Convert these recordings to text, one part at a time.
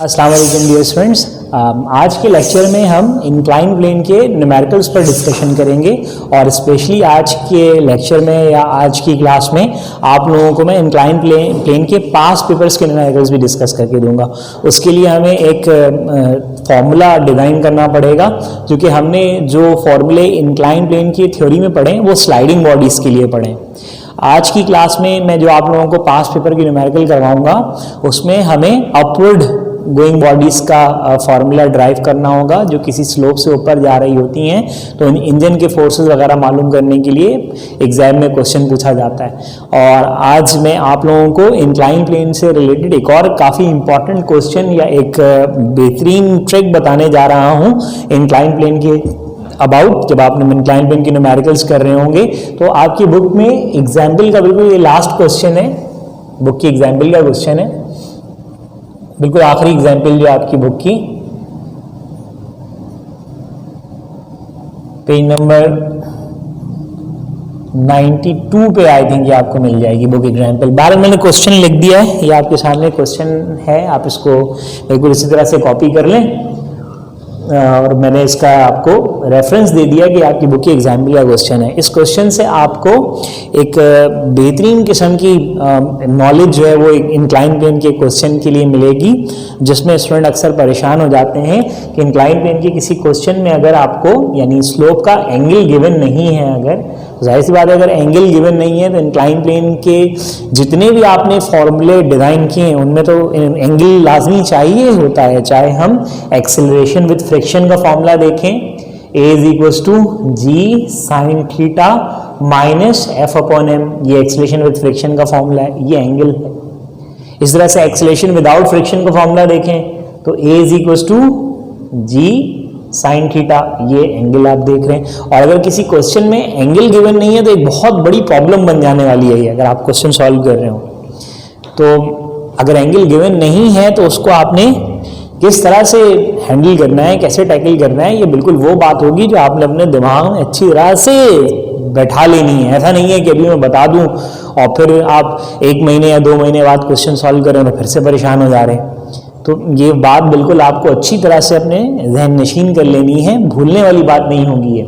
अस्सलाम वालेकुम dear students. आज के लेक्चर में हम इंक्लाइन प्लेन के न्यूमेरिकल्स पर डिस्कशन करेंगे और स्पेशली आज के लेक्चर में या आज की क्लास में आप लोगों को मैं इंक्लाइन प्लेन के पास्ट पेपर्स के न्यूमेरिकल्स भी डिस्कस करके दूंगा। उसके लिए हमें एक फॉर्मूला डिज़ाइन करना पड़ेगा, क्योंकि हमने जो फॉर्मूले इंक्लाइन प्लेन की थ्योरी में पढ़े वो स्लाइडिंग बॉडीज़ के लिए पढ़े। आज की क्लास में मैं जो आप लोगों को पास्ट पेपर की न्यूमेरिकल करवाऊंगा उसमें हमें अपवर्ड गोइंग बॉडीज़ का फार्मूला ड्राइव करना होगा जो किसी स्लोप से ऊपर जा रही होती हैं, तो इंजन के फोर्सेस वगैरह मालूम करने के लिए एग्जाम में क्वेश्चन पूछा जाता है। और आज मैं आप लोगों को इंक्लाइन प्लेन से रिलेटेड एक और काफ़ी इंपॉर्टेंट क्वेश्चन या एक बेहतरीन ट्रिक बताने जा रहा हूँ इंक्लाइन प्लेन के अबाउट। जब आप इंक्लाइन प्लेन के न्यूमेरिकल्स कर रहे होंगे तो आपकी बुक में एग्जाम्पल का बिल्कुल ये लास्ट क्वेश्चन है, बुक की एग्जाम्पल का क्वेश्चन है, बिल्कुल आखिरी एग्जाम्पल जो आपकी बुक की पेज नंबर 92 पे आई थिंक ये आपको मिल जाएगी बुक एग्जाम्पल। बाहर मैंने क्वेश्चन लिख दिया है, ये आपके सामने क्वेश्चन है, आप इसको बिल्कुल इसी तरह से कॉपी कर लें और मैंने इसका आपको रेफरेंस दे दिया कि आपकी बुक की एग्जाम्पल का क्वेश्चन है। इस क्वेश्चन से आपको एक बेहतरीन किस्म की नॉलेज जो है वो इंक्लाइन प्लेन के क्वेश्चन के लिए मिलेगी, जिसमें स्टूडेंट अक्सर परेशान हो जाते हैं कि इंक्लाइन प्लेन के किसी क्वेश्चन में अगर आपको यानी स्लोप का एंगल गिवन नहीं है, अगर जाहिर सी बात है अगर एंगल गिवन नहीं है तो इंक्लाइन प्लेन के जितने भी आपने फॉर्मूले डिज़ाइन किए हैं उनमें तो एंगल लाजमी चाहिए होता है। चाहे हम एक्सेलरेशन विद फ्रिक्शन का फॉर्मूला देखें, A is equals to G sine theta minus F upon M, ये एक्सेलरेशन विद फ्रिक्शन का फॉर्मूला है, ये एंगल है। इस तरह से एक्सेलरेशन विदाउट फ्रिक्शन का फॉर्मूला देखें तो A is equals to G sine theta, ये एंगल आप देख रहे हैं। और अगर किसी क्वेश्चन में एंगल गिवन नहीं है तो एक बहुत बड़ी प्रॉब्लम बन जाने वाली है ये, अगर आप क्वेश्चन सॉल्व कर रहे हो तो अगर एंगल गिवन नहीं है तो उसको आपने किस तरह से हैंडल करना है, कैसे टैकल करना है, ये बिल्कुल वो बात होगी जो आपने अपने दिमाग में अच्छी तरह से बैठा लेनी है। ऐसा नहीं है कि अभी मैं बता दूं और फिर आप 1 महीने या 2 महीने बाद क्वेश्चन सॉल्व करें तो फिर से परेशान हो जा रहे हैं। तो ये बात बिल्कुल आपको अच्छी तरह से अपने जहन नशीन कर लेनी है, भूलने वाली बात नहीं होगी ये।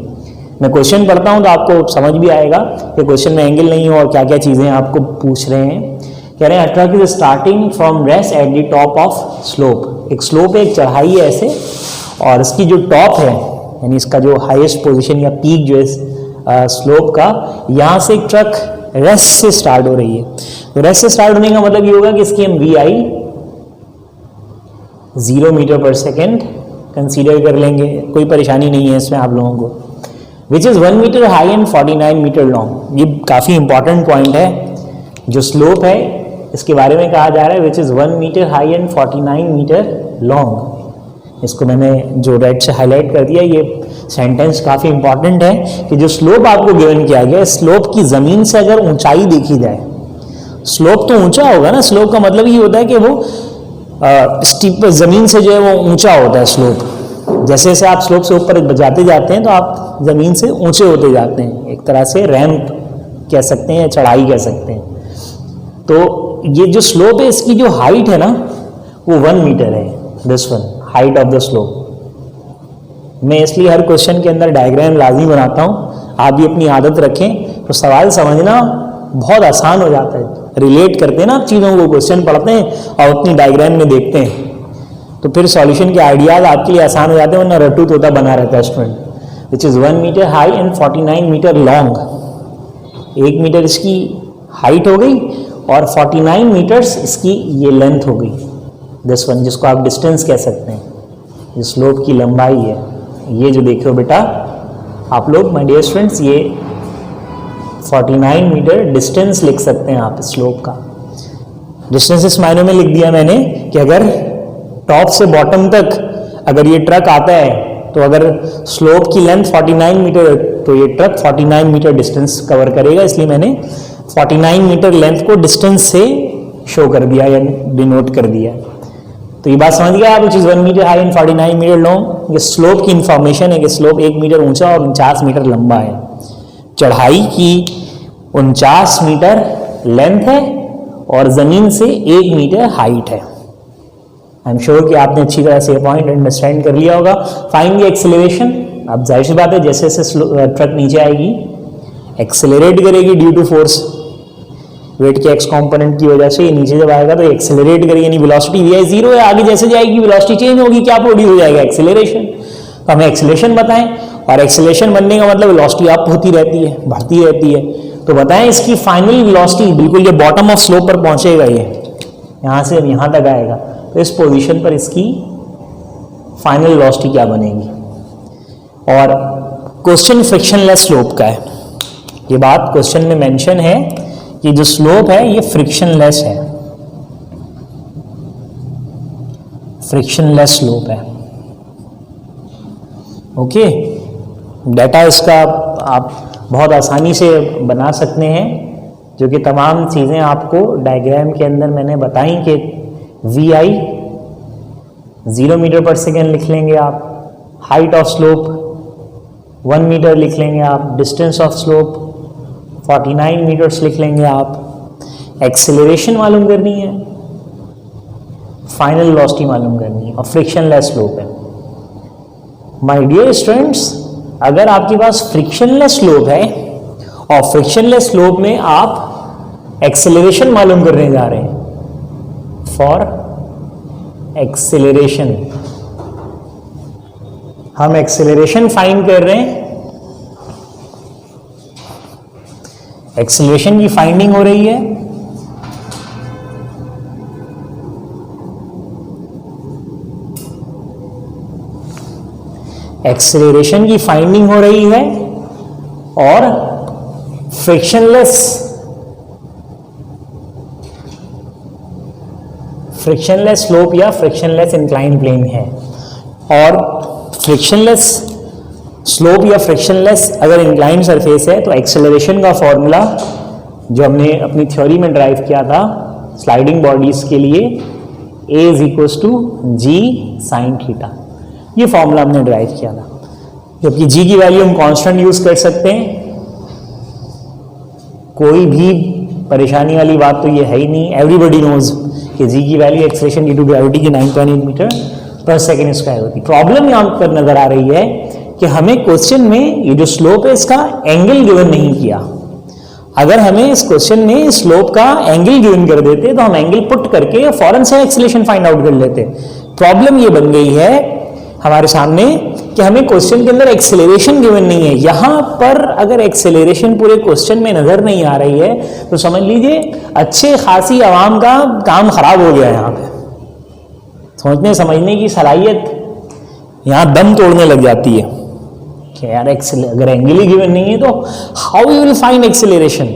मैं क्वेश्चन पढ़ता हूँ तो आपको समझ भी आएगा कि क्वेश्चन में एंगल नहीं हो और क्या क्या चीज़ें आपको पूछ रहे हैं। कह रहे हैं a truck is starting from rest at the top of slope. एक स्लोप है, एक चढ़ाई है ऐसे, और इसकी जो टॉप है यानी इसका जो हाईएस्ट पोजीशन या पीक जो है स्लोप का, यहाँ से एक ट्रक रेस्ट से स्टार्ट हो रही है। तो रेस्ट से स्टार्ट होने का मतलब ये होगा कि इसकी हम VI 0 मीटर पर सेकेंड कंसीडर कर लेंगे, कोई परेशानी नहीं है इसमें आप लोगों को। Which is 1 metre high and 49 metre long. ये काफ़ी इंपॉर्टेंट पॉइंट है। जो स्लोप है इसके बारे में कहा जा रहा है which is 1 metre high and 49 metre long. इसको मैंने जो रेड से हाईलाइट कर दिया, ये सेंटेंस काफ़ी इंपॉर्टेंट है कि जो स्लोप आपको गिवन किया गया, स्लोप की ज़मीन से अगर ऊंचाई देखी जाए, स्लोप तो ऊंचा होगा ना, स्लोप का मतलब ये होता है कि वो स्टीप ज़मीन से जो है वो ऊंचा होता है स्लोप। जैसे जैसे आप स्लोप से ऊपर जाते जाते हैं तो आप ज़मीन से ऊंचे होते जाते हैं, एक तरह से रैंप कह सकते हैं या चढ़ाई कह सकते हैं। तो ये जो स्लोप है इसकी जो हाइट है ना वो 1 मीटर है। This one height of the slope. मैं इसलिए हर क्वेश्चन के अंदर डायग्राम लाजमी बनाता हूँ, आप भी अपनी आदत रखें तो सवाल समझना बहुत आसान हो जाता है। रिलेट करते हैं ना आप चीज़ों को, क्वेश्चन पढ़ते हैं और अपनी डायग्राम में देखते हैं तो फिर सॉल्यूशन के आइडियाज आपके लिए आसान हो जाते हैं, वरना रट्टू तोता बना रहता है student. Which is 1 metre high and 49 metre long. 1 metre इसकी हाइट हो गई और 49 मीटर्स इसकी ये लेंथ हो गई। दिस वन जिसको आप डिस्टेंस कह सकते हैं, ये स्लोप की लंबाई है। ये जो देख रहे हो बेटा आप लोग माय डियर स्टूडेंट्स, ये 49 मीटर डिस्टेंस लिख सकते हैं आप स्लोप का। डिस्टेंस इस मायने में लिख दिया मैंने कि अगर टॉप से बॉटम तक अगर ये ट्रक आता है तो अगर स्लोप की लेंथ 49 मीटर तो ये ट्रक 49 मीटर डिस्टेंस कवर करेगा, इसलिए मैंने 49 मीटर लेंथ को डिस्टेंस से शो कर दिया या डिनोट कर दिया। तो ये बात समझ गया आप, which is 1 metre high and 49 metre long. ये स्लोप की इंफॉर्मेशन है कि स्लोप 1 मीटर ऊंचा और 49 मीटर लंबा है। चढ़ाई की 49 मीटर लेंथ है और जमीन से 1 मीटर हाइट है। आई एम श्योर कि आपने अच्छी तरह से पॉइंट अंडरस्टैंड कर लिया होगा। फाइंड द एक्सेलरेशन, अब जाहिर सी बात है जैसे जैसे ट्रक नीचे आएगी एक्सेलरेट करेगी ड्यू टू फोर्स, वेट के एक्स कंपोनेंट की वजह से ये नीचे जब आएगा तो एक्सेलरेट करेगी, यानी वेलोसिटी वी आई जीरो है, आगे जैसे जाएगी वेलोसिटी चेंज होगी, क्या प्रोड्यूस हो जाएगा, एक्सेलरेशन। तो हमें एक्सेलरेशन बताएं, और एक्सेलरेशन बनने का मतलब वेलोसिटी अप होती रहती है, बढ़ती रहती है। तो बताएं इसकी फाइनल वेलोसिटी, बिल्कुल ये बॉटम ऑफ स्लोप पर पहुंचेगा, ये यहाँ से यहाँ तक आएगा, तो इस पोजीशन पर इसकी फाइनल वेलोसिटी क्या बनेगी। और क्वेश्चन फ्रिक्शनलेस स्लोप का है, ये बात क्वेश्चन में मेंशन है कि जो स्लोप है ये फ्रिक्शनलेस है, फ्रिक्शनलेस स्लोप है। ओके, डाटा इसका आप बहुत आसानी से बना सकते हैं, जो कि तमाम चीज़ें आपको डायग्राम के अंदर मैंने बताई कि वी आई 0 मीटर पर सेकेंड लिख लेंगे आप, हाइट ऑफ स्लोप 1 मीटर लिख लेंगे आप, डिस्टेंस ऑफ स्लोप 49 मीटर्स लिख लेंगे आप, एक्सेलरेशन मालूम करनी है, फाइनल वेलोसिटी मालूम करनी है, और फ्रिक्शनलेस स्लोप है। माय डियर स्टूडेंट्स, अगर आपके पास फ्रिक्शनलेस स्लोप है और फ्रिक्शनलेस स्लोप में आप एक्सेलरेशन मालूम करने जा रहे हैं, फॉर एक्सेलरेशन हम एक्सेलरेशन फाइंड कर रहे हैं, एक्सेलरेशन की फाइंडिंग हो रही है, एक्सेलरेशन की फाइंडिंग हो रही है, और फ्रिक्शनलेस स्लोप या फ्रिक्शनलेस इंक्लाइन प्लेन है। और फ्रिक्शनलेस स्लोप या फ्रिक्शनलेस अगर इंक्लाइन सरफेस है तो एक्सेलरेशन का फॉर्मूला जो हमने अपनी थ्योरी में ड्राइव किया था स्लाइडिंग बॉडीज के लिए, A is equals to G sine theta, ये फॉर्मूला हमने ड्राइव किया था। जबकि जी की वैल्यू हम कांस्टेंट यूज कर सकते हैं, कोई भी परेशानी वाली बात तो ये है ही नहीं। एवरीबडी नोज कि जी की value acceleration due to gravity की 9.8 मीटर पर सेकेंड स्क्वायर होती। प्रॉब्लम यहाँ पर नजर आ रही है कि हमें क्वेश्चन में ये जो स्लोप है इसका एंगल गिवन नहीं किया। अगर हमें इस क्वेश्चन में स्लोप का एंगल गिवन कर देते तो हम एंगल पुट करके फौरन से एक्सेलरेशन फाइंड आउट कर लेते। प्रॉब्लम ये बन गई है हमारे सामने कि हमें क्वेश्चन के अंदर एक्सेलरेशन गिवन नहीं है। यहां पर अगर एक्सेलरेशन पूरे क्वेश्चन में नजर नहीं आ रही है तो समझ लीजिए अच्छे खासी आवाम का काम खराब हो गया। यहाँ पे सोचने समझने की सलाहियत यहां दम तोड़ने लग जाती है कि यार अगर एंगल ही गिवन नहीं है तो how you will find acceleration,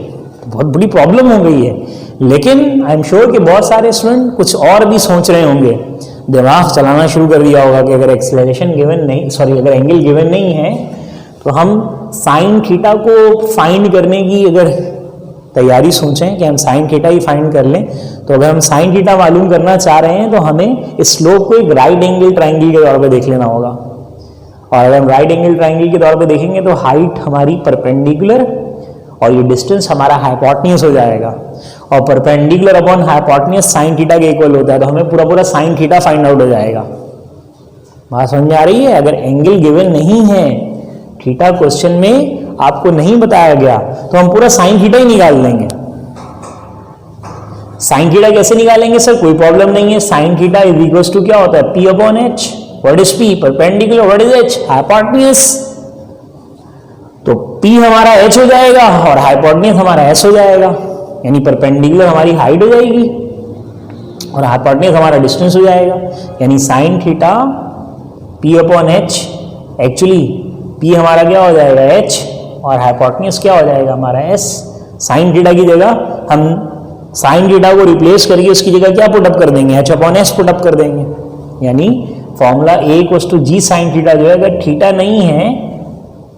बहुत बड़ी प्रॉब्लम हो गई है। लेकिन आई एम श्योर कि बहुत सारे स्टूडेंट कुछ और भी सोच रहे होंगे, दिमाग चलाना शुरू कर दिया होगा कि अगर एक्सेलरेशन गिवन नहीं, सॉरी अगर एंगल गिवन नहीं है तो हम साइन थीटा को फाइंड करने की अगर तैयारी सोचें कि हम साइन थीटा ही फाइंड कर लें, तो अगर हम साइन थीटा मालूम करना चाह रहे हैं तो हमें इस स्लोप को एक राइट एंगल ट्राइंगल के तौर पर देख लेना होगा। और अगर हम राइट एंगल ट्राइंगल के तौर पे देखेंगे तो हाइट हमारी परपेंडिकुलर और ये डिस्टेंस हमारा हाइपोटेन्यूज हो जाएगा, और perpendicular upon hypotenuse sine theta के इक्वल होता है, तो हमें पूरा पूरा साइन थीटा फाइंड आउट हो जाएगा। बात समझ में आ रही है? अगर एंगल गिवन नहीं है, थीटा क्वेश्चन में आपको नहीं बताया गया, तो हम पूरा साइन थीटा ही निकाल लेंगे। साइन थीटा कैसे निकालेंगे सर? कोई प्रॉब्लम नहीं है। Sine theta is equal to क्या होता है? P upon H। What is P? Perpendicular. What is H? Hypotenuse. तो P हमारा H हो जाएगा और हाइपोटेन्यूज हमारा S हो जाएगा, यानी परपेंडिकुलर हमारी हाइट हो जाएगी और हाइपोटेन्यूज हमारा डिस्टेंस हो जाएगा, यानी sine theta P upon H, actually P हमारा क्या हो जाएगा? H, और हाइपोटेन्यूज क्या हो जाएगा? हमारा S। साइन थीटा की जगह हम साइन थीटा को रिप्लेस करके उसकी जगह क्या पुटअप कर देंगे? H अपॉन S पुटअप कर देंगे, यानी formula A equals to G sine theta जो है, अगर थीटा नहीं है,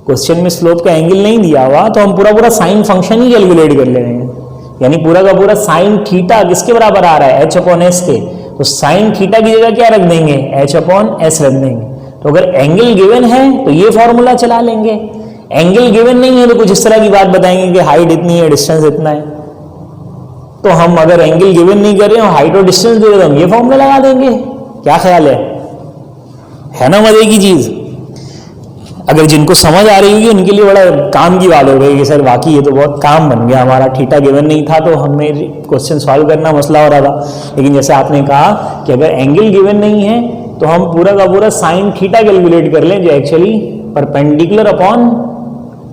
क्वेश्चन में स्लोप का एंगल नहीं दिया हुआ, तो हम पूरा पूरा साइन फंक्शन ही कैलकुलेट कर ले रहे हैं, यानी पूरा का पूरा साइन थीटा किसके बराबर आ रहा है? H अपॉन S के। तो साइन थीटा की जगह क्या रख देंगे? H अपॉन S रख देंगे। तो अगर एंगल गिवन है तो ये फॉर्मूला चला लेंगे, एंगल गिवन नहीं है तो कुछ इस तरह की बात बताएंगे कि हाइट इतनी है, डिस्टेंस इतना है। तो हम अगर एंगल गिवन नहीं कर रहे हो, हाइट और डिस्टेंस दे रहे हो, हम ये फॉर्मूला लगा देंगे क्या ख्याल है ना मजे की चीज? अगर जिनको समझ आ रही होगी उनके लिए बड़ा काम की बात हो गई कि सर वाकई ये तो बहुत काम बन गया हमारा, थीटा गिवन नहीं था तो हमें क्वेश्चन सॉल्व करना मसला हो रहा था। लेकिन जैसे आपने कहा कि अगर एंगल गिवन नहीं है तो हम पूरा का पूरा साइन थीटा कैलकुलेट कर लें, जो एक्चुअली परपेंडिकुलर अपॉन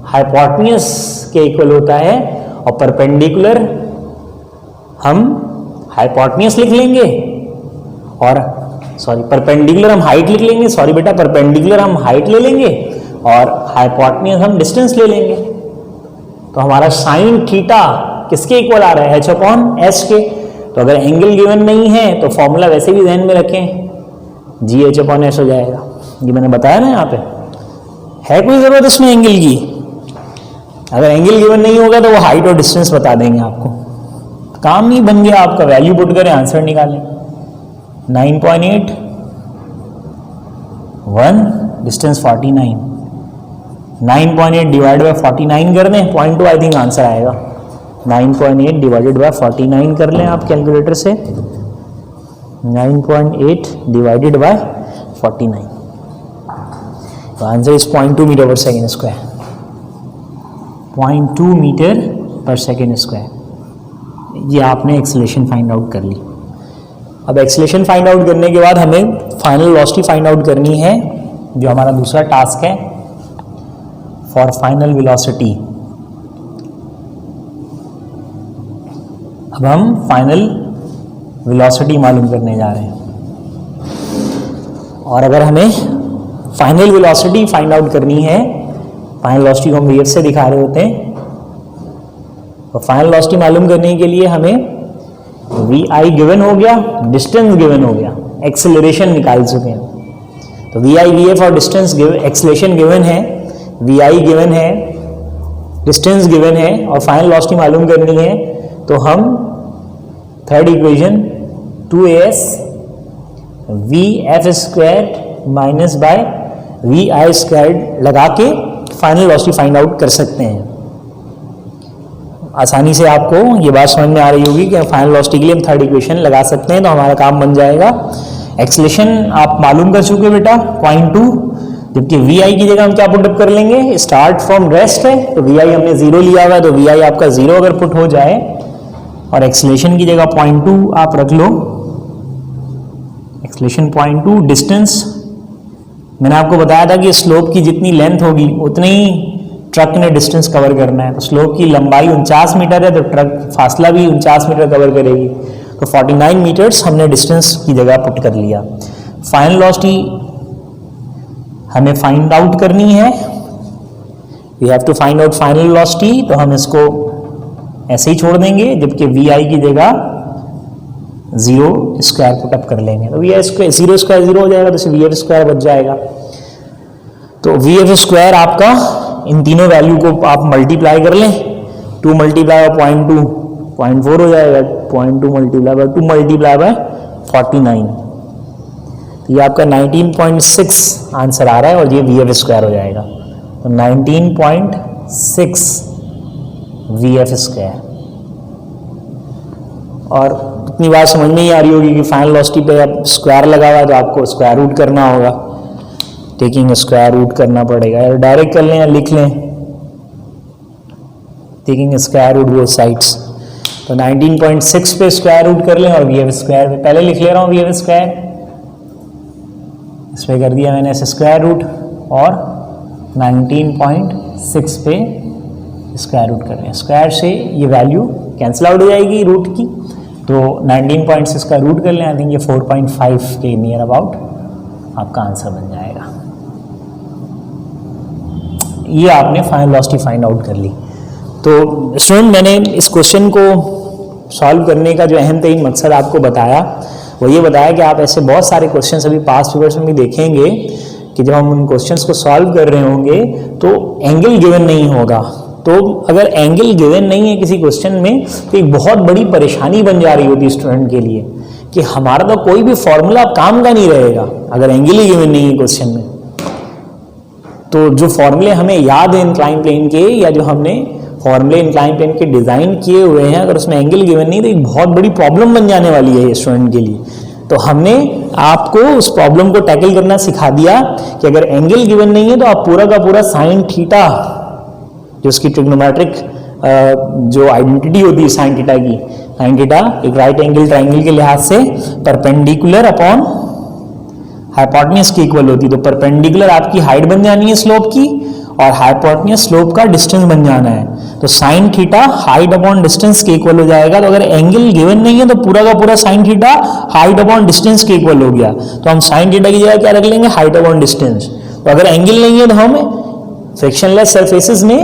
हाइपोटेन्यूज के इक्वल होता है, और परपेंडिकुलर हम हाइपोटेन्यूज लिख लेंगे, और परपेंडिकुलर हम हाइट लिख लेंगे, परपेंडिकुलर हम हाइट ले लेंगे और हाइपोटेन्यूज हम डिस्टेंस ले लेंगे। तो हमारा साइन थीटा किसके इक्वल आ रहा है? h अपॉन एस के। तो अगर एंगल गिवन नहीं है तो फॉर्मूला वैसे भी ध्यान में रखें, जी एच अपॉन एस हो जाएगा। ये मैंने बताया ना, यहाँ पे है कोई जरूरत उसमें एंगल की? अगर एंगल गिवन नहीं होगा तो वो हाइट और डिस्टेंस बता देंगे आपको, काम ही बन गया आपका। वैल्यू पुट करें, आंसर निकालें। 9.8 1 डिस्टेंस 49, 9.8 डिवाइड बाय 49 कर दें, 0.2 आई थिंक आंसर आएगा। 9.8 डिवाइडेड बाय 49 कर लें आप कैलकुलेटर से, 9.8 डिवाइडेड बाय 49, तो आंसर इज 0.2 मीटर पर सेकेंड स्क्वायर, 0.2 मीटर पर सेकेंड स्क्वायर। ये आपने एक्सेलरेशन फाइंड आउट कर ली। अब एक्सेलरेशन फाइंड आउट करने के बाद हमें फाइनल वेलोसिटी फाइंड आउट करनी है, जो हमारा दूसरा टास्क है फॉर फाइनल वेलोसिटी। अब हम फाइनल वेलोसिटी मालूम करने जा रहे हैं, और अगर हमें फाइनल वेलोसिटी फाइंड आउट करनी है, फाइनल वेलोसिटी को हम वेव से दिखा रहे होते हैं, तो फाइनल वेलोसिटी मालूम करने के लिए हमें वी आई गिवन हो गया, डिस्टेंस गिवन हो गया, एक्सेलरेशन निकाल चुके हैं। तो वी आई वी एफ और डिस्टेंस एक्सेलरेशन गिवन है, वी आई गिवन है, डिस्टेंस गिवन है, और फाइनल वेलोसिटी मालूम करनी है। तो हम third equation 2as V F square minus by V I square लगा के फाइनल वेलोसिटी फाइंड आउट कर सकते हैं। आसानी से आपको ये बात समझ में आ रही होगी कि फाइनल वेलोसिटी के लिए हम थर्ड इक्वेशन लगा सकते हैं, तो हमारा काम बन जाएगा। एक्सेलरेशन आप मालूम कर चुके बेटा 0.2, जबकि वी आई की जगह हम क्या पुटअप कर लेंगे, स्टार्ट फ्रॉम रेस्ट है तो वी आई हमने 0 लिया हुआ है, तो वी आई आपका 0 अगर पुट हो जाए और एक्सेलरेशन की जगह 0.2 आप रख लो, एक्सेलरेशन 0.2, डिस्टेंस मैंने आपको बताया था कि स्लोप की जितनी लेंथ होगी उतनी ही ट्रक ने डिस्टेंस कवर करना है। तो स्लोप की लंबाई 49 मीटर है, तो ट्रक फासला भी 49 मीटर कवर करेगी, तो 49 मीटर्स हमने डिस्टेंस की जगह पुट कर लिया। फाइनल वेलोसिटी हमें फाइंड आउट करनी है, we have to find out final velocity, तो हम इसको ऐसे ही छोड़ देंगे, जबकि वी आई की जगह 0 स्क्वायर पुटअप कर लेंगे, तो वी आई स्क्वायर 0 स्क्वायर 0 हो जाएगा, तो वी एफ स्क्वायर बच जाएगा। तो वी एफ स्क्वायर आपका इन तीनों वैल्यू को आप मल्टीप्लाई कर लें, 2 मल्टीप्लाई बाय 0.2 0.4 हो जाएगा, 0.2 मल्टीप्लाई बाय 2 मल्टीप्लाई बाय 49, तो ये आपका 19.6 आंसर आ रहा है, और ये वी एफ स्क्वायर हो जाएगा। तो 19.6 वी एफ स्क्वायर। और इतनी बात समझ में ही आ रही होगी कि फाइनल वेलोसिटी पे अब स्क्वायर लगा हुआ है तो आपको स्क्वायर रूट करना होगा, टेकिंग स्क्वायर रूट करना पड़ेगा, या डायरेक्ट कर लें या लिख लें, taking square root both sides. तो 19.6 पे स्क्वायर रूट कर लें और वी एफ स्क्वायर पे पहले लिख ले रहा हूँ, वी एफ स्क्वायर इस पर कर दिया मैंने ऐसे स्क्वायर रूट, और 19.6 पे स्क्वायर रूट कर रहे हैं। स्क्वायर से ये वैल्यू कैंसिल आउट हो जाएगी रूट की, तो 19.6 का रूट कर लें, आई थिंक ये 4.5 के नियर अबाउट आपका आंसर बन जाएगा। ये आपने फाइनल वेलोसिटी फाइंड आउट कर ली। तो स्टूडेंट, मैंने इस क्वेश्चन को सॉल्व करने का जो अहम तरीन मकसद आपको बताया वो ये बताया कि आप ऐसे बहुत सारे क्वेश्चन अभी पास्ट पेपर्स में भी देखेंगे कि जब हम उन क्वेश्चंस को सॉल्व कर रहे होंगे तो एंगल गिवन नहीं होगा। तो अगर एंगल गिवन नहीं है किसी क्वेश्चन में तो एक बहुत बड़ी परेशानी बन जा रही होती है स्टूडेंट के लिए कि हमारा तो कोई भी फॉर्मूला काम का नहीं रहेगा अगर एंगल ही गिवन नहीं है क्वेश्चन में। तो जो फॉर्मूले हमें याद है इंक्लाइन प्लेन के, या जो हमने फॉर्मूले इंक्लाइन प्लेन के डिजाइन किए हुए हैं, अगर उसमें एंगल गिवन नहीं तो एक बहुत बड़ी प्रॉब्लम बन जाने वाली है स्टूडेंट के लिए। तो हमने आपको उस प्रॉब्लम को टैकल करना सिखा दिया कि अगर एंगल गिवन नहीं है तो आप पूरा का पूरा साइन थीटा, जो उसकी ट्रिग्नोमेट्रिक जो आइडेंटिटी होती है साइन थीटा की, साइन थीटा एक राइट एंगल ट्राइंगल के लिहाज से परपेंडिकुलर अपॉन हाइपोटेन्यूज की इक्वल होती है। तो परपेंडिकुलर आपकी हाइट बन जानी है स्लोप की, और हाइपोटेन्यूज स्लोप का डिस्टेंस बन जाना है। तो sine theta height upon distance के इक्वल हो जाएगा। तो अगर एंगल गिवन नहीं है तो पूरा का पूरा sine theta height upon distance के इक्वल हो गया। तो हम साइन थीटा की जगह क्या रख लेंगे, हाइट अपॉन डिस्टेंस। तो अगर एंगल नहीं है तो हम फ्रिक्शनलेस सरफेसेस में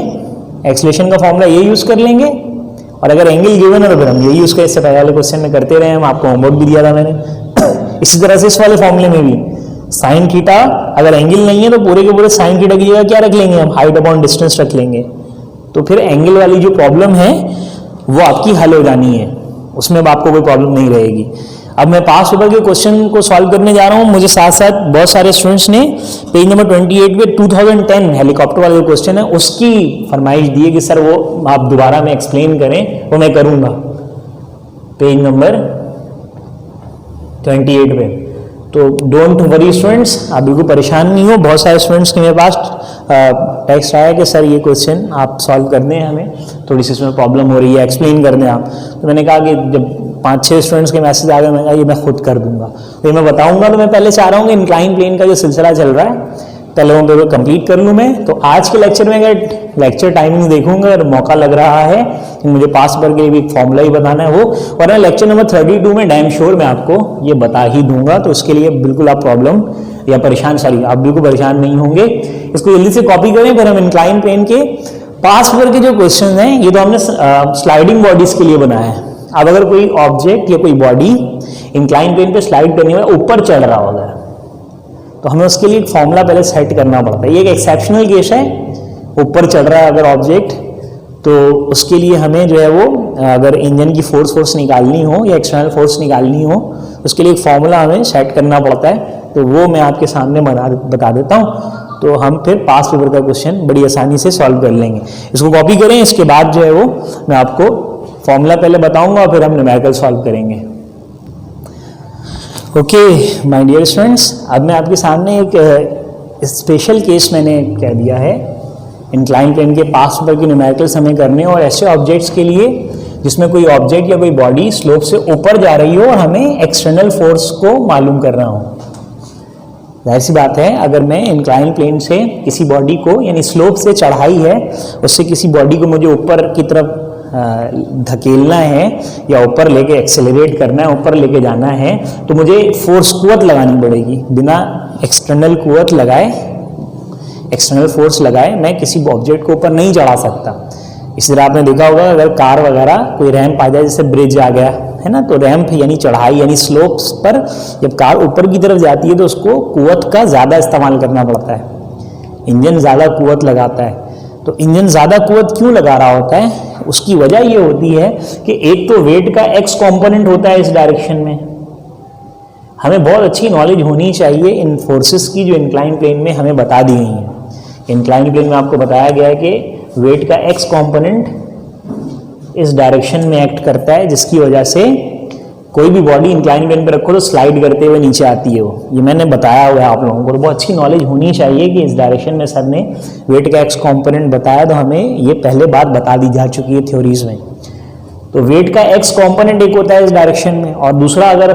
एक्सेलरेशन का फॉर्मूला ये यूज कर लेंगे, और अगर एंगल गिवन है तो फिर हम ये यूज करें। इससे पहले वाले क्वेश्चन में करते रहे हम, आपको होमवर्क भी दिया था मैंने। इसी तरह से इस वाले फॉर्मूले में भी साइन थीटा अगर एंगल नहीं है तो पूरे के पूरे साइन थीटा की जगह क्या रख लेंगे, हम हाइट अपॉन डिस्टेंस रख लेंगे। तो फिर एंगल वाली जो प्रॉब्लम है वो आपकी हल हो जानी है, उसमें आपको कोई प्रॉब्लम नहीं रहेगी। अब मैं पास पेपर के क्वेश्चन को सॉल्व करने जा रहा हूँ। मुझे साथ साथ बहुत सारे स्टूडेंट्स ने पेज नंबर 28 पे 2010 हेलीकॉप्टर वाला जो क्वेश्चन है उसकी फरमाइश दी है कि सर वो आप दोबारा में एक्सप्लेन करें, वो मैं करूँगा पेज नंबर 28 पे। तो डोंट वरी स्टूडेंट्स, आप बिल्कुल परेशान नहीं हो। बहुत सारे स्टूडेंट्स के मेरे पास टेक्स्ट आया कि सर ये क्वेश्चन आप सॉल्व कर दें, हमें थोड़ी सी इसमें प्रॉब्लम हो रही है, एक्सप्लेन कर दें आप। तो मैंने कहा कि जब 5-6 स्टूडेंट्स के मैसेज आ गए, मैंने कहा ये मैं खुद कर दूंगा, तो ये मैं बताऊंगा। तो मैं पहले चाह रहा हूँ कि इंक्लाइन प्लेन का जो सिलसिला चल रहा है पहले वो पेपर कंप्लीट कर लूँ मैं। तो आज के लेक्चर में अगर लेक्चर टाइमिंग देखूंगा, अगर मौका लग रहा है कि मुझे पास पेपर के लिए भी फॉर्मूला ही बताना है वो, और लेक्चर नंबर 32 में डैम श्योर मैं आपको ये बता ही दूंगा। तो इसके लिए बिल्कुल आप प्रॉब्लम या परेशान, सॉरी आप बिल्कुल परेशान नहीं होंगे। इसको जल्दी से कॉपी करें। फिर हम इंक्लाइन प्लेन के पास पेपर के जो क्वेश्चन हैं ये तो हमने स्लाइडिंग बॉडीज के लिए बनाया है। अब अगर कोई ऑब्जेक्ट या कोई बॉडी इंक्लाइन प्लेन पे स्लाइड करने में ऊपर चढ़ रहा होगा तो हमें उसके लिए एक फॉर्मूला पहले सेट करना पड़ता है। ये एक एक्सेप्शनल केस है, ऊपर चढ़ रहा है अगर ऑब्जेक्ट, तो उसके लिए हमें जो है वो अगर इंजन की फोर्स निकालनी हो या एक्सटर्नल फोर्स निकालनी हो, उसके लिए एक फॉर्मूला हमें सेट करना पड़ता है। तो वो मैं आपके सामने बता देता हूँ। तो हम फिर पास पेपर का क्वेश्चन बड़ी आसानी से सॉल्व कर लेंगे। इसको कॉपी करें, इसके बाद जो है वो मैं आपको फॉर्मूला पहले बताऊंगा और फिर हम न्यूमेरिकल सॉल्व करेंगे। ओके माय डियर स्टूडेंट्स, अब मैं आपके सामने एक स्पेशल केस मैंने कह दिया है। इंक्लाइन प्लेन के पास पेपर की न्यूमेरिकल्स हमें करने और ऐसे ऑब्जेक्ट्स के लिए जिसमें कोई ऑब्जेक्ट या कोई बॉडी स्लोप से ऊपर जा रही हो और हमें एक्सटर्नल फोर्स को मालूम करना हो। जाहिर सी बात है, अगर मैं इंक्लाइन प्लेन से किसी बॉडी को, यानी स्लोप से चढ़ाई है, उससे किसी बॉडी को मुझे ऊपर की तरफ धकेलना है या ऊपर लेके एक्सेलरेट करना है, ऊपर लेके जाना है, तो मुझे फोर्स कुवत लगानी पड़ेगी। बिना एक्सटर्नल कुवत लगाए, एक्सटर्नल फोर्स लगाए मैं किसी ऑब्जेक्ट को ऊपर नहीं चढ़ा सकता। इसी तरह आपने देखा होगा अगर कार वगैरह कोई रैंप आ जाए, जैसे ब्रिज आ गया है ना, तो रैंप यानी चढ़ाई यानी स्लोप्स पर जब कार ऊपर की तरफ जाती है तो उसको कुवत का ज़्यादा इस्तेमाल करना पड़ता है। इंजन ज़्यादा कुवत लगाता है। तो इंजन ज़्यादा कुवत क्यों लगा रहा होता है, उसकी वजह ये होती है कि एक तो वेट का एक्स कॉम्पोनेंट होता है इस डायरेक्शन में। हमें बहुत अच्छी नॉलेज होनी चाहिए इन फोर्सेस की जो इंक्लाइन प्लेन में हमें बता दी गई हैं। इंक्लाइन प्लेन में आपको बताया गया है कि वेट का एक्स कॉम्पोनेंट इस डायरेक्शन में एक्ट करता है, जिसकी वजह से कोई भी बॉडी इंक्लाइन प्लेन पे रखो तो स्लाइड करते हुए नीचे आती है। वो ये मैंने बताया हुआ है आप लोगों को, तो बहुत अच्छी नॉलेज होनी चाहिए कि इस डायरेक्शन में सर ने वेट का एक्स कॉम्पोनेंट बताया, तो हमें ये पहले बात बता दी जा चुकी है थ्योरीज में। तो वेट का एक्स कॉम्पोनेंट एक होता है इस डायरेक्शन में, और दूसरा अगर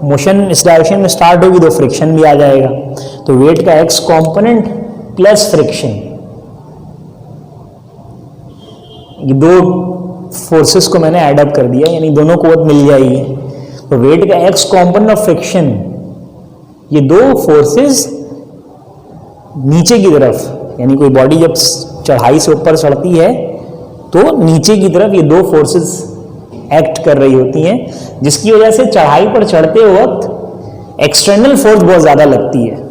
मोशन इस डायरेक्शन में स्टार्ट होगी तो फ्रिक्शन भी आ जाएगा। तो वेट का एक्स कॉम्पोनेंट प्लस फ्रिक्शन, ये दो फोर्सेस को मैंने ऐड अप कर दिया, यानी दोनों को मिल जाएगी। तो वेट का एक्स कॉम्पोनेंट ऑफ फ्रिक्शन, ये दो फोर्सेस नीचे की तरफ, यानी कोई बॉडी जब चढ़ाई से ऊपर चढ़ती है तो नीचे की तरफ ये दो फोर्सेस एक्ट कर रही होती हैं, जिसकी वजह से चढ़ाई पर चढ़ते वक्त एक्सटर्नल फोर्स बहुत ज्यादा लगती है।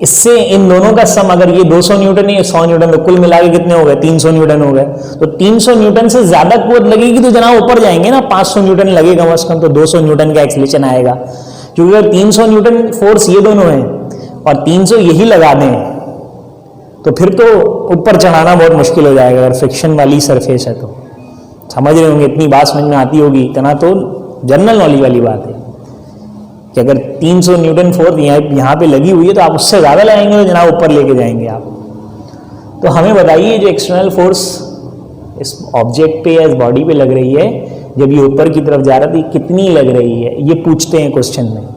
इससे इन दोनों का सम, अगर ये 200 न्यूटन है 100 न्यूटन, तो कुल मिला के कितने हो गए, 300 न्यूटन हो गए। तो 300 न्यूटन से ज्यादा कुवत लगेगी तो जनाब ऊपर जाएंगे ना, 500 न्यूटन लगेगा कम से कम, तो 200 न्यूटन का एक्सीलरेशन आएगा। क्योंकि अगर 300 न्यूटन फोर्स ये दोनों है और 300 यही लगा दें तो फिर तो ऊपर चढ़ाना बहुत मुश्किल हो जाएगा, अगर फ्रिक्शन वाली सरफेस है तो। समझ रहे होंगे, इतनी बात समझ में आती होगी, इतना तो जनरल नॉलेज वाली बात है। कि अगर 300 न्यूटन फोर्स यहाँ पे लगी हुई है तो आप उससे ज़्यादा लगाएंगे तो जनाब ऊपर लेके जाएंगे आप। तो हमें बताइए जो एक्सटर्नल फोर्स इस ऑब्जेक्ट पे या इस बॉडी पे लग रही है जब ये ऊपर की तरफ जा रहा है तो कितनी लग रही है, ये पूछते हैं क्वेश्चन में।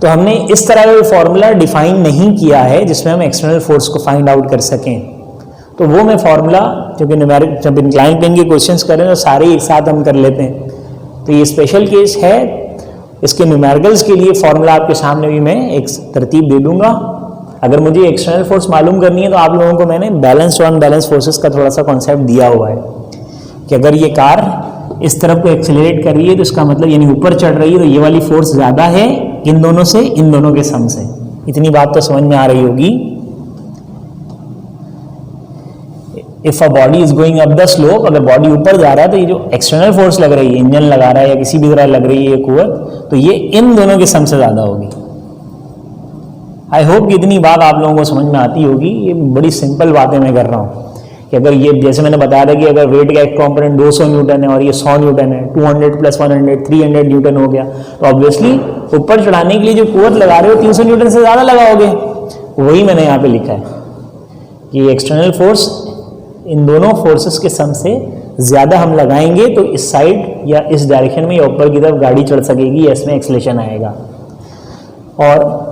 तो हमने इस तरह का फॉर्मूला डिफाइन नहीं किया है जिसमें हम एक्सटर्नल फोर्स को फाइंड आउट कर सकें। तो वो मैं फॉर्मूला क्योंकि न्यूमेरिक जब इंक्लाइन प्लेन के क्वेश्चंस करें तो सारे एक साथ हम कर लेते हैं, तो ये स्पेशल केस है। इसके न्यूमेरिकल्स के लिए फॉर्मूला आपके सामने भी मैं एक तरतीब दे दूंगा। अगर मुझे एक्सटर्नल फोर्स मालूम करनी है तो आप लोगों को मैंने बैलेंस और अनबैलेंस फोर्सेस का थोड़ा सा कॉन्सेप्ट दिया हुआ है कि अगर ये कार इस तरफ को एक्सेलरेट कर रही है तो इसका मतलब यानी ऊपर चढ़ रही है तो ये वाली फोर्स ज़्यादा है इन दोनों से, इन दोनों के सम से। इतनी बात तो समझ में आ रही होगी। If a body is going up the slope, अगर बॉडी ऊपर जा रहा है तो ये जो एक्सटर्नल फोर्स लग रही है, इंजन लगा रहा है या किसी भी तरह लग रही है ये कुव्वत, तो ये इन दोनों के सम से ज़्यादा होगी। आई होप कि इतनी बात आप लोगों को समझ में आती होगी। ये बड़ी सिंपल बातें मैं कर रहा हूँ कि अगर ये जैसे मैंने बताया था कि अगर वेट का एक कॉम्पोनेंट 200 न्यूटन है और ये 100 न्यूटन है, 200 प्लस 100 300 न्यूटन हो गया, तो ऑब्वियसली ऊपर चढ़ाने के लिए जो कुव्वत लगा रहे हो 300 न्यूटन से ज़्यादा लगाओगे। वही मैंने यहाँ पे लिखा है कि एक्सटर्नल फोर्स इन दोनों फोर्सेस के सम से ज़्यादा हम लगाएंगे तो इस साइड या इस डायरेक्शन में या ऊपर की तरफ गाड़ी चढ़ सकेगी या इसमें एक्सेलेरेशन आएगा। और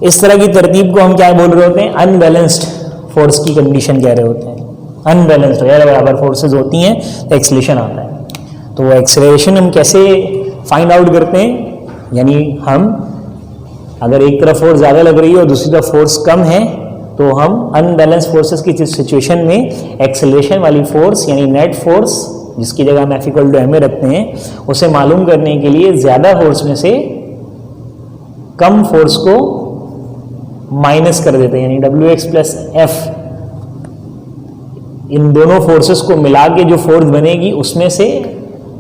इस तरह की तरतीब को हम क्या बोल रहे होते हैं, अनबैलेंस्ड फोर्स की कंडीशन कह रहे होते हैं। अनबैलेंस्ड या बराबर फोर्सेस होती हैं तो एक्सेलेरेशन आता है। तो वो एक्सेलरेशन हम कैसे फाइंड आउट करते हैं, यानी हम अगर एक तरफ फोर्स ज़्यादा लग रही है और दूसरी तरफ फोर्स कम है तो हम अनबैलेंस फोर्सेस की सिचुएशन में एक्सेलरेशन वाली फोर्स यानी नेट फोर्स जिसकी जगह हम F=ma रखते हैं उसे मालूम करने के लिए ज़्यादा फोर्स में से कम फोर्स को माइनस कर देते हैं, यानी Wx प्लस F, इन दोनों फोर्सेस को मिला के जो फोर्स बनेगी उसमें से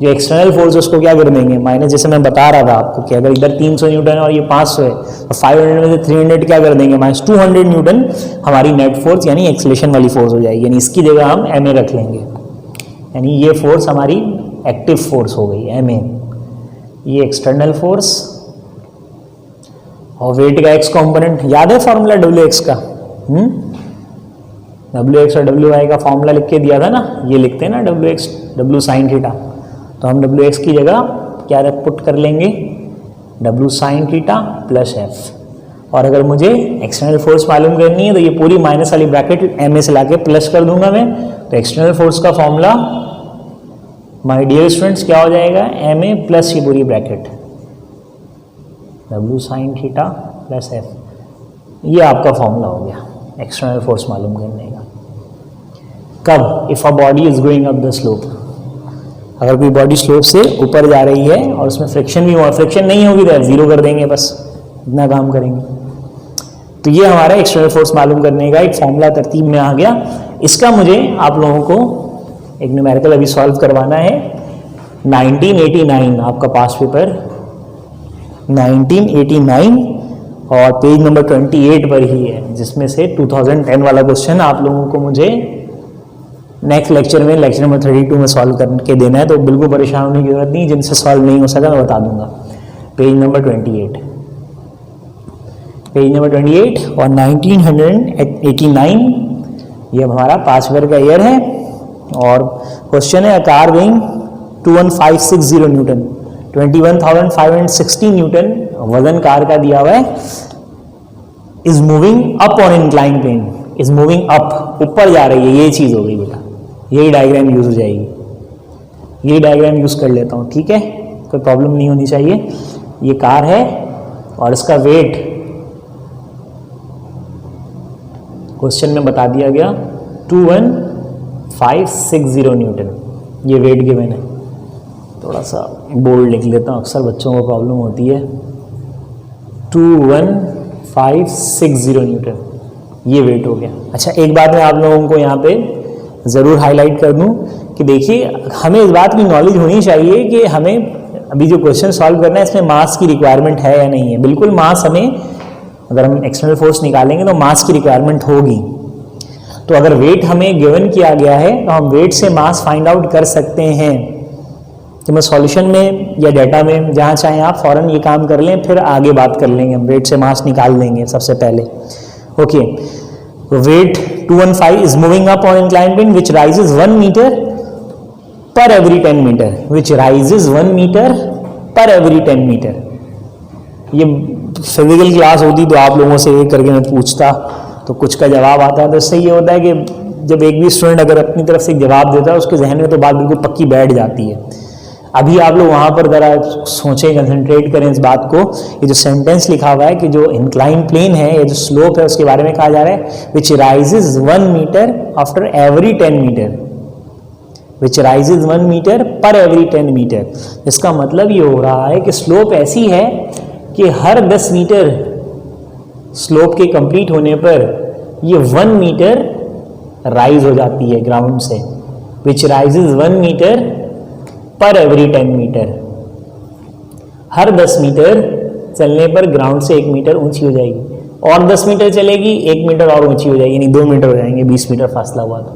जो एक्सटर्नल फोर्स उसको क्या कर देंगे माइनस। जैसे मैं बता रहा था आपको कि अगर इधर 300 न्यूटन है और ये 500 है तो 500 में से 300 क्या कर देंगे माइनस 200 न्यूटन हमारी नेट फोर्स यानी एक्सेलरेशन वाली फोर्स हो जाएगी। यानी इसकी जगह हम ma रख लेंगे, यानी ये फोर्स हमारी एक्टिव फोर्स हो गई ma। ये एक्सटर्नल फोर्स और वेट का एक्स कॉम्पोनेंट याद है फॉर्मूला Wx का, Wx और Wy का फॉर्मूला लिख के दिया था ना, ये लिखते हैं ना Wx W साइन थीटा, तो हम Wx की जगह क्या पुट कर लेंगे W sign theta plus F। और अगर मुझे एक्सटर्नल फोर्स मालूम करनी है तो ये पूरी माइनस वाली ब्रैकेट ma से लाके प्लस कर दूंगा मैं। तो एक्सटर्नल फोर्स का फॉर्मूला माय डियर स्टूडेंट्स क्या हो जाएगा, ma प्लस ये पूरी bracket W sign theta plus F। ये आपका फॉर्मूला हो गया एक्सटर्नल फोर्स मालूम करने का। कब, if a body is going up the slope, अगर कोई बॉडी स्लोप से ऊपर जा रही है और उसमें फ्रिक्शन भी हुआ, फ्रिक्शन नहीं होगी तो जीरो कर देंगे, बस इतना काम करेंगे। तो ये हमारा एक्सटर्नल फोर्स मालूम करने का एक फॉर्मूला तरतीब में आ गया। इसका मुझे आप लोगों को एक न्यूमेरिकल अभी सॉल्व करवाना है। 1989 आपका पास पेपर 1989 और पेज नंबर 28 पर ही है, जिसमें से 2010 वाला क्वेश्चन आप लोगों को मुझे नेक्स्ट लेक्चर में लेक्चर नंबर 32 में सॉल्व करके देना है। तो बिल्कुल परेशान होने की जरूरत नहीं, जिनसे सॉल्व नहीं हो सका मैं बता दूंगा। पेज नंबर 28, पेज नंबर 28 और 1989 ये हमारा पास पेपर का ईयर है। और क्वेश्चन है, a car going 21560 newton 21,560 newton वजन कार का दिया हुआ है, is moving up on incline plane, is moving up, ऊपर जा रही है। ये चीज हो गई बेटा, यही डायग्राम यूज हो जाएगी, यही डायग्राम यूज कर लेता हूँ, ठीक है, कोई प्रॉब्लम नहीं होनी चाहिए। ये कार है और इसका वेट क्वेश्चन में बता दिया गया 21560 न्यूटन, ये वेट गिवन है। थोड़ा सा बोल्ड लिख लेता हूँ, अक्सर बच्चों को प्रॉब्लम होती है। 21560 न्यूटन ये वेट हो गया। अच्छा, एक बात मैं आप लोगों को यहाँ पे ज़रूर हाईलाइट कर दूँ कि देखिए, हमें इस बात की नॉलेज होनी चाहिए कि हमें अभी जो क्वेश्चन सॉल्व करना है इसमें मास की रिक्वायरमेंट है या नहीं है। बिल्कुल मास हमें, अगर हम एक्सटर्नल फोर्स निकालेंगे तो मास की रिक्वायरमेंट होगी। तो अगर वेट हमें गिवन किया गया है तो हम वेट से मास फाइंड आउट कर सकते हैं। तो मैं सॉल्यूशन में या डाटा में जहाँ चाहें आप फ़ौरन ये काम कर लें, फिर आगे बात कर लेंगे, हम वेट से मास निकाल देंगे सबसे पहले। Okay, weight 215 is moving up on incline plane which rises 1 metre per every 10 metre, which rises 1 metre per every 10 metre. ये फिजिकल क्लास होती तो आप लोगों से एक करके मैं पूछता तो कुछ का जवाब आता है। तो इससे ये होता है कि जब एक भी स्टूडेंट अगर अपनी तरफ से एक जवाब देता है उसके जहन में तो बात बिल्कुल पक्की बैठ जाती है। अभी आप लोग वहाँ पर ज़रा सोचें, कंसंट्रेट करें इस बात को। ये जो सेंटेंस लिखा हुआ है कि जो इंक्लाइन प्लेन है या जो स्लोप है उसके बारे में कहा जा रहा है which rises 1 metre after every 10 metre, which rises 1 metre per every 10 metre. इसका मतलब ये हो रहा है कि स्लोप ऐसी है कि हर 10 मीटर स्लोप के कंप्लीट होने पर ये 1 मीटर राइज हो जाती है ग्राउंड से, विच rises 1 metre per every 10 metre. हर 10 मीटर चलने पर ग्राउंड से 1 मीटर ऊंची हो जाएगी, और 10 मीटर चलेगी 1 मीटर और ऊंची हो जाएगी, यानी 2 मीटर हो जाएंगे 20 मीटर फासला हुआ तो,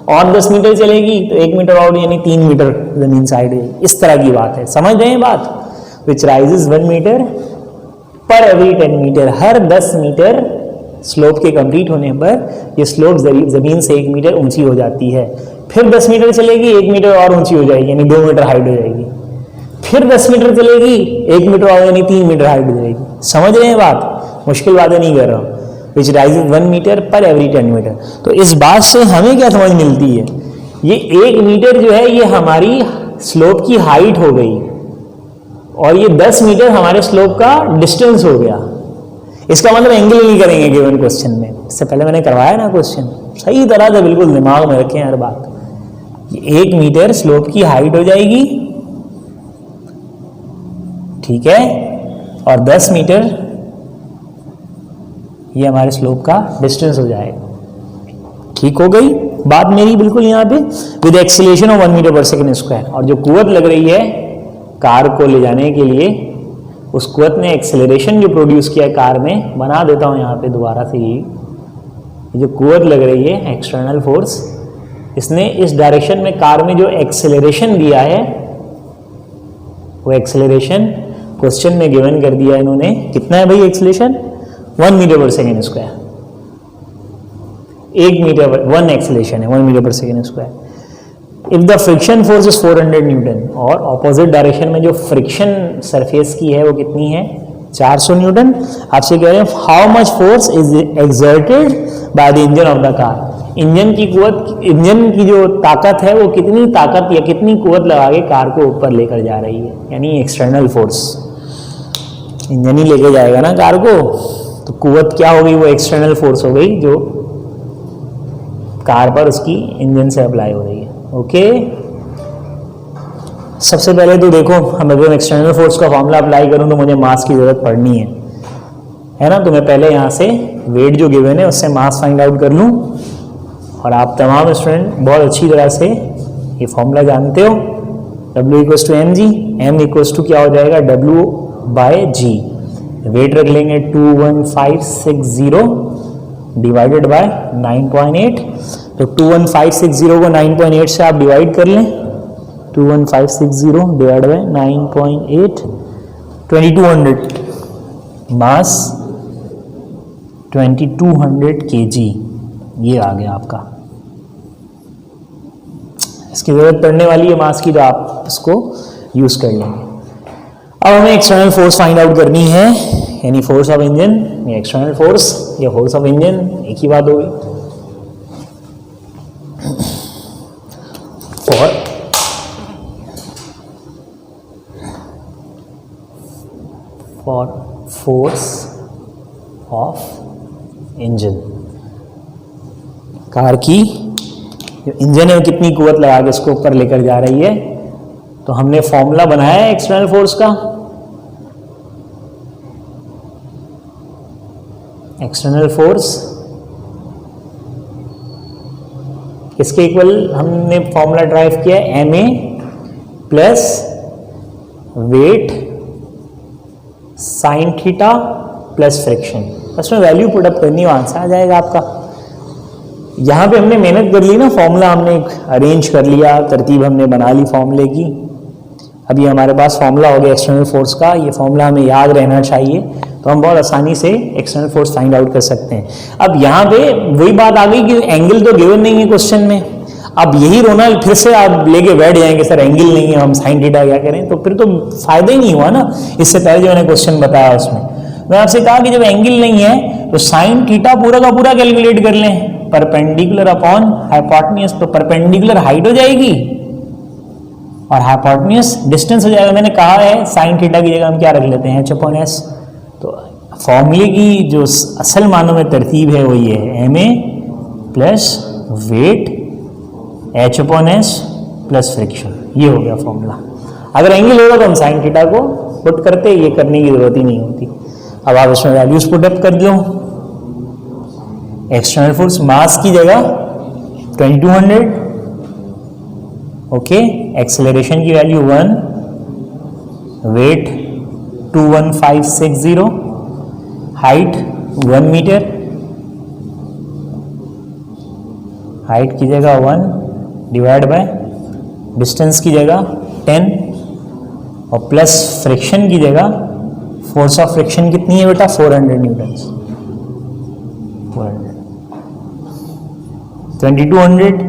और 10 मीटर चलेगी तो 1 मीटर और यानी 3 मीटर जमीन साइड है। इस तरह की बात है, समझ रहे हैं बात। विच rises 1 metre per every 10 metre, हर 10 मीटर स्लोप के कंप्लीट होने पर ये स्लोप जमीन से 1 मीटर ऊंची हो जाती है। फिर 10 मीटर चलेगी 1 मीटर और ऊंची हो जाएगी, यानी 2 मीटर हाइट हो जाएगी। फिर 10 मीटर चलेगी 1 मीटर और यानी 3 मीटर हाइट हो जाएगी। समझ रहे हैं बात, मुश्किल बातें नहीं कर रहा हूँ। विच rises 1 metre per every 10 metre. तो इस बात से हमें क्या समझ मिलती है, ये 1 मीटर जो है ये हमारी स्लोप की हाइट हो गई, और ये 10 मीटर हमारे स्लोप का डिस्टेंस हो गया। इसका मतलब एंगल नहीं करेंगे गिवन क्वेश्चन में, इससे पहले मैंने करवाया ना क्वेश्चन, सही तरह से बिल्कुल दिमाग में रखें हर बात। 1 मीटर स्लोप की हाइट हो जाएगी, ठीक है, और 10 मीटर ये हमारे स्लोप का डिस्टेंस हो जाएगा। ठीक हो गई बात मेरी बिल्कुल यहाँ पे। विद एक्सीलरेशन ऑफ 1 मीटर पर सेकेंड स्क्वायर, और जो कुवत लग रही है कार को ले जाने के लिए, उस कुवत ने एक्सेलरेशन जो प्रोड्यूस किया कार में, बना देता हूँ यहाँ पे दोबारा से, ये जो कुवत लग रही है एक्सटर्नल फोर्स, इसने इस डायरेक्शन में कार में जो एक्सेलरेशन दिया है, वो एक्सेलरेशन क्वेश्चन में गिवन कर दिया इन्होंने। कितना है भाई एक्सेलरेशन? 1 मीटर पर सेकेंड स्क्वायर। 1 मीटर पर 1 एक्सेलरेशन है 1 मीटर पर second square. If the friction force is 400 Newton, और ऑपोजिट डायरेक्शन में जो फ्रिक्शन सरफेस की है वो कितनी है? 400 न्यूटन। आपसे कह रहे हैं how much force is exerted by the engine of the car. Engine की कुवत, इंजन की जो ताकत है वो कितनी ताकत या कितनी कुवत लगा के कार को ऊपर लेकर जा रही है, यानी एक्सटर्नल फोर्स। इंजन ही लेके जाएगा ना कार को, तो कुवत क्या हो गई? वो एक्सटर्नल फोर्स हो गई जो कार पर उसकी इंजन से अप्लाई हो रही है। ओके, सबसे पहले तो देखो, हम अगर एक्सटर्नल फोर्स का फॉर्मूला अप्लाई करूं तो मुझे मास की जरूरत पड़नी है ना। तो मैं पहले यहाँ से वेट जो गिवन है उससे मास फाइंड आउट कर लूँ, और आप तमाम स्टूडेंट बहुत अच्छी तरह से ये फॉर्मूला जानते हो। W equals to mg, m equals to क्या हो जाएगा? W bye g। वेट रख लेंगे 21560 डिवाइडेड बाय 9.8। तो 21560 को 9.8 से आप डिवाइड कर लें, 21560 डिवाइड बाय 9.8, 2200 मास 2200 kg, ये आ गया आपका। इसकी जरूरत पड़ने वाली है मास की, तो आप इसको यूज कर लेंगे। अब हमें एक्सटर्नल फोर्स फाइंड आउट करनी है, यानी फोर्स ऑफ इंजन या एक्सटर्नल फोर्स या फोर्स ऑफ इंजन, एक ही बात होगी। For force of engine, car की जो इंजन है वो कितनी कुवत लगा के इसको ऊपर लेकर जा रही है। तो हमने फॉर्मूला बनाया है एक्सटर्नल फोर्स का। एक्सटर्नल फोर्स किसके इक्वल हमने फॉर्मूला ड्राइव किया है? M A plus weight sine theta plus friction. उसमें वैल्यू पुटअप करनी है, आंसर आ जाएगा आपका। यहाँ पे हमने मेहनत कर ली ना, फॉर्मूला हमने अरेंज कर लिया, तरतीब हमने बना ली फॉर्मूले की। अभी हमारे पास फॉर्मूला हो गया एक्सटर्नल फोर्स का, ये फॉर्मूला हमें याद रहना चाहिए, तो हम बहुत आसानी से एक्सटर्नल फोर्स फाइंड आउट कर सकते हैं। अब यहाँ पे वही बात आ गई कि एंगल तो गिवन नहीं है क्वेश्चन में, अब यही रोना फिर से आप लेके बैठ जाएंगे, सर एंगल नहीं है हम साइन थीटा क्या करें, तो फिर तो फायदा ही नहीं हुआ ना। इससे पहले जो मैंने क्वेश्चन बताया उसमें मैं आपसे कहा कि जब एंगल नहीं है तो साइन थीटा पूरा का पूरा कैलकुलेट कर लें, परपेंडिकुलर अपॉन हाइपोटेन्यूज, तो परपेंडिकुलर हाइट हो जाएगी और हाइपोटेन्यूज डिस्टेंस हो जाएगा। मैंने कहा है साइन थीटा की जगह हम क्या रख लेते हैं, h अपॉन s। तो फॉर्मूले की जो असल मानों में तरतीब है वो ये है, ma plus weight h upon s plus friction, ये हो गया फॉर्मूला। अगर एंगल होगा तो हम साइन थीटा को पुट करते, ये करने की जरूरत ही नहीं होती। अब आप इसमें वैल्यूज पुट अप कर दो। एक्सटर्नल फोर्स मास की जगह 2200, ओके, एक्सेलरेशन की value 1, weight 21560, height 1 metre, height की जगह 1 डिवाइड बाय डिस्टेंस की जगह 10 और प्लस फ्रिक्शन की जगह फोर्स ऑफ फ्रिक्शन कितनी है बेटा, 400 न्यूटन। 2200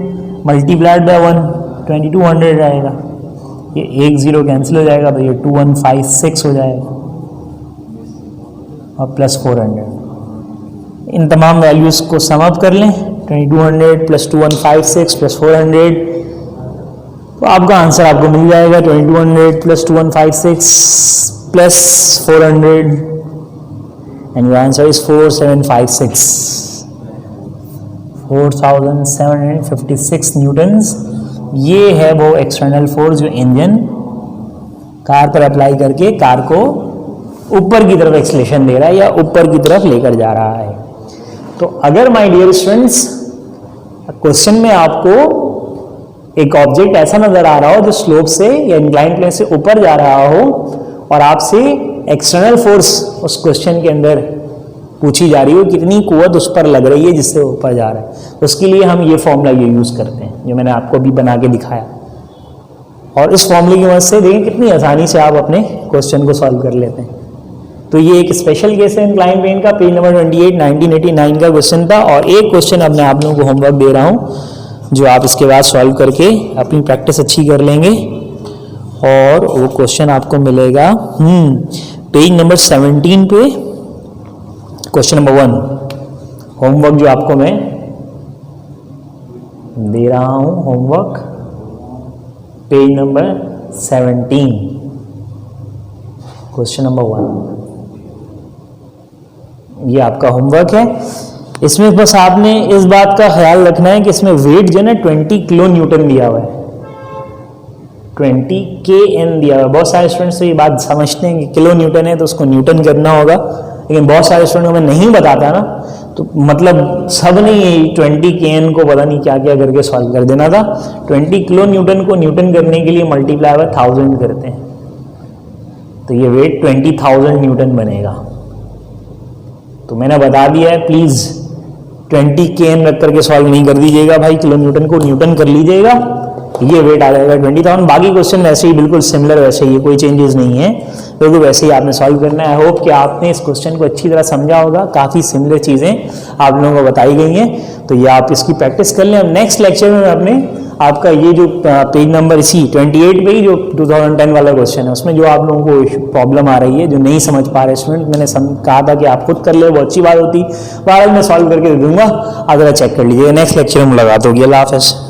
मल्टीप्लाइड बाय 1, 2200 आएगा, ये 1 0 कैंसिल हो जाएगा तो ये 2156 हो जाएगा और प्लस 400। इन तमाम वैल्यूज को सम अप कर लें, 2200 प्लस 2156 प्लस 400, तो आपका आंसर आपको मिल जाएगा 2200 plus 2156 plus 400 and your answer is 4756, 4756 Newton's. ये है वो एक्सटर्नल फोर्स जो इंजन कार पर अप्लाई करके कार को ऊपर की तरफ एक्सेलरेशन दे रहा है या ऊपर की तरफ लेकर जा रहा है। तो अगर माय डियर स्टूडेंट्स क्वेश्चन में आपको एक ऑब्जेक्ट ऐसा नजर आ रहा हो जो स्लोप से या इंक्लाइन प्लेन से ऊपर जा रहा हो और आपसे एक्सटर्नल फोर्स उस क्वेश्चन के अंदर पूछी जा रही हो, कितनी कुव्वत उस पर लग रही है जिससे ऊपर जा रहा है, तो उसके लिए हम ये फॉर्मूला ये यूज करते हैं जो मैंने आपको अभी बना के दिखाया। और इस फॉर्मूले की मदद से देखें कितनी आसानी से आप अपने क्वेश्चन को सॉल्व कर लेते हैं। तो ये एक स्पेशल केस है इंक्लाइन प्लेन का, पेज नंबर 28 1989 का क्वेश्चन था। और एक क्वेश्चन अब मैं आप लोगों को होमवर्क दे रहा हूँ जो आप इसके बाद सॉल्व करके अपनी प्रैक्टिस अच्छी कर लेंगे। और वो क्वेश्चन आपको मिलेगा पेज नंबर 17 पे, क्वेश्चन नंबर 1 होमवर्क जो आपको मैं दे रहा हूं, homework page number 17, question number 1, ये आपका होमवर्क है। इसमें बस आपने इस बात का ख्याल रखना है कि इसमें वेट जो है ना 20 किलो न्यूटन दिया हुआ है, 20 kN दिया हुआ है। बहुत सारे स्टूडेंट्स तो ये बात समझते हैं कि किलो न्यूटन है तो उसको न्यूटन करना होगा, लेकिन बहुत सारे स्टूडेंट को मैं नहीं बताता ना, तो मतलब सब ने 20 kN को पता नहीं क्या क्या करके सॉल्व कर देना था। 20 किलो न्यूटन को न्यूटन करने के लिए मल्टीप्लाई बाय 1000 करते हैं, तो ये वेट 20,000 न्यूटन बनेगा। तो मैंने बता दिया है, प्लीज 20 kN रख करके सॉल्व नहीं कर दीजिएगा भाई, किलो न्यूटन को न्यूटन कर लीजिएगा, ये वेट आ जाएगा 20,000। बाकी क्वेश्चन वैसे ही बिल्कुल सिमिलर, वैसे ही कोई चेंजेस नहीं है, क्योंकि वैसे ही आपने सॉल्व करना है। आई होप कि आपने इस क्वेश्चन को अच्छी तरह समझा होगा, काफ़ी सिमिलर चीज़ें आप लोगों को बताई गई हैं, तो ये आप इसकी प्रैक्टिस कर लें। अब नेक्स्ट लेक्चर में अपने आपका ये जो पेज नंबर इसी 28 पे ही जो 2010 वाला क्वेश्चन है, उसमें जो आप लोगों को प्रॉब्लम आ रही है, जो नहीं समझ पा रहे स्टूडेंट, मैंने कहा था कि आप खुद कर ले, वो अच्छी बात होती, बाद में सॉल्व करके दे दूंगा, अगर चेक कर लीजिए। नेक्स्ट लेक्चर में मुलाकात होगी। अल्लाह हाफ़िज़।